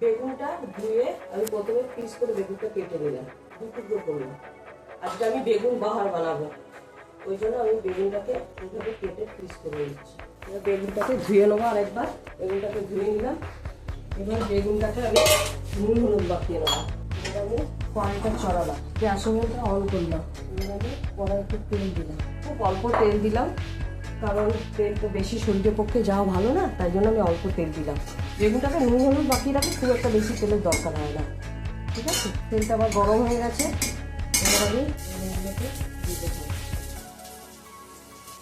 বেগুনটা ধুয়ে আমি প্রথমে পিস করে বেগুনটা কেটে নিলাম, দু টুকরো করলাম। আজকে আমি বেগুন বাহার বানাবো, ওই জন্য আমি বেগুনটাকে এইভাবে কেটে পিস করে নিচ্ছি। এবার বেগুনটাকে ধুয়ে নেবো আরেকবার। বেগুনটাকে ধুয়ে নিলাম। এবার বেগুনটাকে আমি নুন হলুদ মাখিয়ে নেবো। এবার আমি কড়াইটা চড়ালাম, গ্যাস ওভেনটা অন করলাম। এবার আমি কড়াইতে তেল দিলাম, খুব অল্প তেল দিলাম, কারণ তেলটা বেশি শরীরের পক্ষে যাওয়া ভালো না, তাই জন্য আমি অল্প তেল দিলাম। বেগুনটাকে নুন হলুদ মাখিয়ে রাখি, খুব একটা বেশি তেলের দরকার হয় না। ঠিক আছে, তেলটা আবার গরম হয়ে গেছে। এবার আমি বেগুনগুলোকে দিতে চাই।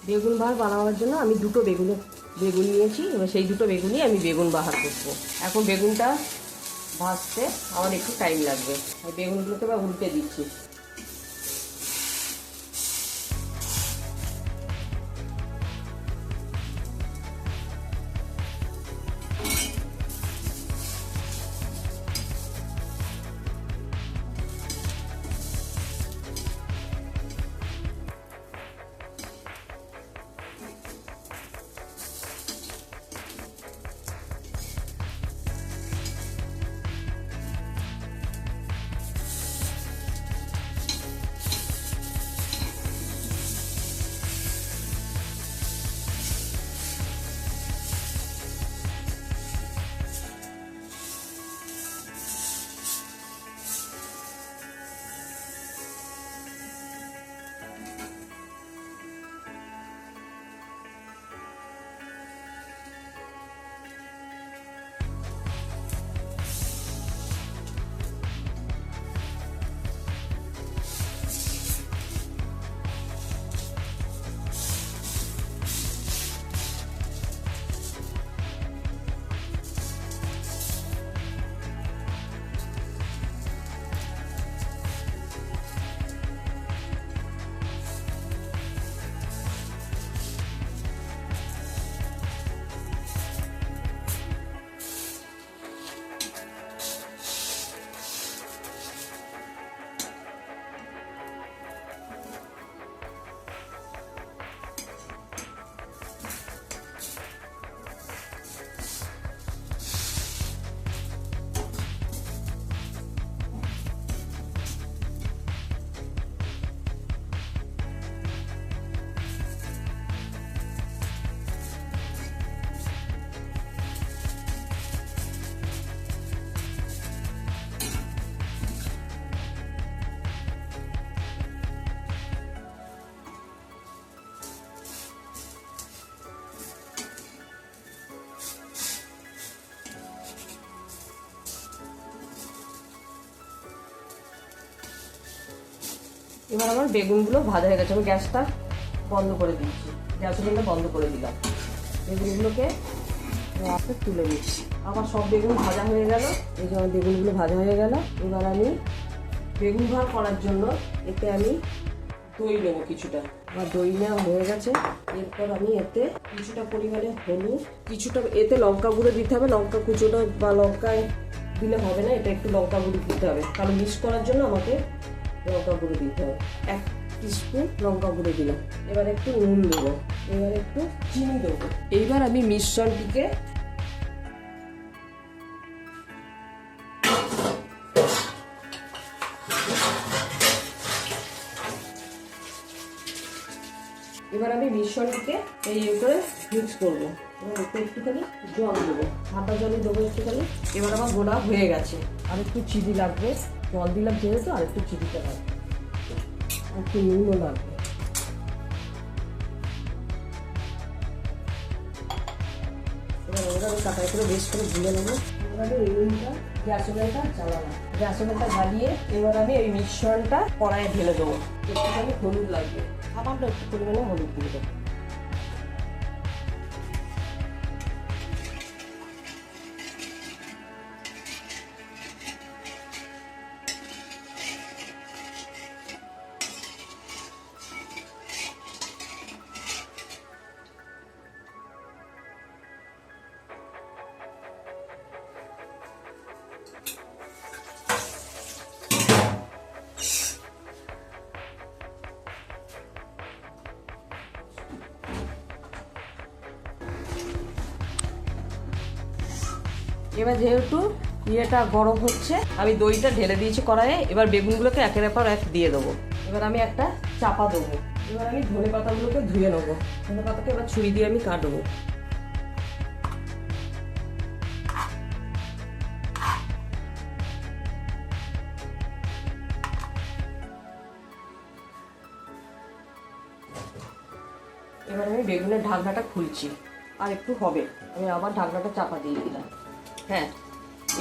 বেগুন বাহার বানানোর জন্য আমি দুটো বেগুন নিয়েছি। এবার সেই দুটো বেগুনই আমি বেগুন বাহার করবো। এখন বেগুনটা ভাজতে আমার একটু টাইম লাগবে, আর বেগুনগুলোকে আবার উল্টে দিচ্ছি। এবার আমার বেগুনগুলো ভাজা হয়ে গেছে, আমি গ্যাসটা বন্ধ করে দিচ্ছি। গ্যাস ওভেনটা বন্ধ করে দিলাম। বেগুনগুলোকে আস্তে তুলে নিচ্ছি। আমার সব বেগুন ভাজা হয়ে গেল। এই যে আমার বেগুনগুলো ভাজা হয়ে গেল। এবার আমি বেগুন ভাজা করার জন্য এতে আমি দই নেবো কিছুটা। আমার দই নেওয়া হয়ে গেছে। এরপর আমি এতে কিছুটা পরিমাণে হলুদ, কিছুটা এতে লঙ্কা গুঁড়ো দিতে হবে। লঙ্কা কুচোটা বা লঙ্কায় দিলে হবে না, এটা একটু লঙ্কা গুঁড়ো দিতে হবে, কারণ মিক্স করার জন্য আমাকে লঙ্কা গুঁড়ো দিতে হবে। 1 টিস্পুন লঙ্কা গুঁড়ো দিলাম। এবার একটু নুন দেবো, এবার একটু চিনি দেবো। এইবার আমি মিশ্রণটিকে এই করে মিক্স করবো। এবার একটু একটুখানি জল দেবো, ঠান্ডা জলই দেবো একটুখানি। এবার আমার গোলা হয়ে গেছে, আর একটু চিনি লাগবে। জল দিলাম যেহেতু আর একটু চিনিটা লাগবে, আর একটু নুনও লাগবে। এবার ওরা আমি কাটাই করে বেশ করে ভুলে নেবো। এবার আমি এই নুনটা গ্যাস ওভেনটা জ্বালালাম। গ্যাস ওভেনটা জ্বালিয়ে এবার আমি এই মিশ্রণটা কড়াইয়ে ঢেলে দেবো। একটুখানি হলুদ লাগবে, সামান্য একটু পরিমাণে হলুদ দিয়ে দেবো। এবার যেহেতু ইয়েটা গরম হচ্ছে, আমি দইটা ঢেলে দিয়েছি কড়াইয়ে। এবার বেগুনগুলোকে একের পর এক দিয়ে দেবো। এবার আমি একটা চাপা দেবো। এবার আমি ধনে পাতাগুলোকে ধুয়ে নেবো। ধনে পাতাকে এবার ছুরি দিয়ে আমি কাটবো। এবার আমি বেগুনের ঢাকনাটা খুলছি, আর একটু হবে, আমি আবার ঢাকনাটা চাপা দিয়ে দিলাম। হ্যাঁ,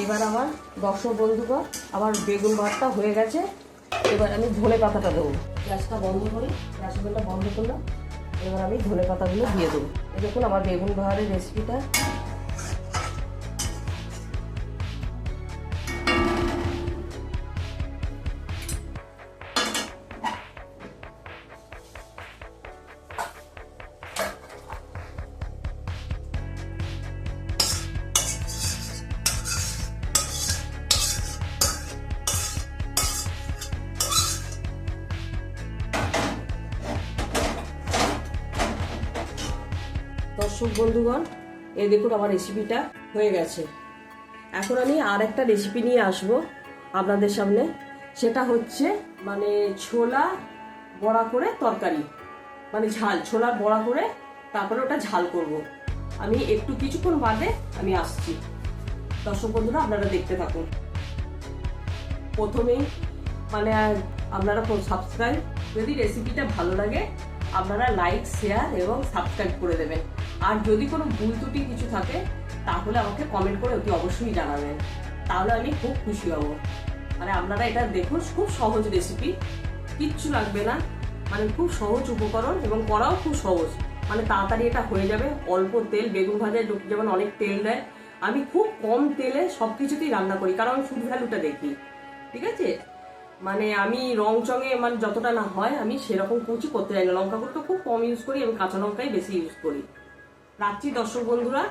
এবার আমার দর্শক বন্ধুগণ, আমার বেগুন ভাতটা হয়ে গেছে। এবার আমি ধনে পাতাটা দেবো। গ্যাসটা বন্ধ করি, গ্যাস ওভেনটা বন্ধ করলাম। এবার আমি ধনে পাতাগুলো দিয়ে দেবো। এই দেখুন আমার বেগুন ভাতের রেসিপিটা। দর্শক বন্ধুগণ, এই দেখুন আমার রেসিপিটা হয়ে গেছে। এখন আমি আর একটা রেসিপি নিয়ে আসব আপনাদের সামনে। সেটা হচ্ছে মানে ছোলা বড়া করে তরকারি, মানে ঝাল, ছোলার বড়া করে তারপরে ওটা ঝাল করব। আমি একটু কিছুক্ষণ বাদে আমি আসছি। দর্শক বন্ধুরা, আপনারা দেখতে থাকুন। প্রথমেই মানে আপনারা সাবস্ক্রাইব, যদি রেসিপিটা ভালো লাগে আপনারা লাইক, শেয়ার এবং সাবস্ক্রাইব করে দেবেন। আর যদি কোনো ভুল ত্রুটি কিছু থাকে তাহলে আমাকে কমেন্ট করে অতি অবশ্যই জানাবেন, তাহলে আমি খুব খুশি হব। মানে আপনারা এটা দেখুন, খুব সহজ রেসিপি, কিচ্ছু লাগবে না, মানে খুব সহজ উপকরণ এবং করাও খুব সহজ। মানে তাড়াতাড়ি এটা হয়ে যাবে। অল্প তেল, বেগুন ভাজায় যেমন অনেক তেল দেয়, আমি খুব কম তেলে সব কিছুতেই রান্না করি, কারণ ফুড ভ্যালুটা দেখি। ঠিক আছে, মানে আমি রং চঙে মানে যতটা না হয় আমি সেরকম কুচি করতে চাই না। লঙ্কা গুঁড়ো খুব কম ইউজ করি, আমি কাঁচা লঙ্কাই বেশি ইউজ করি। রাত্রি দর্শক বন্ধুরা।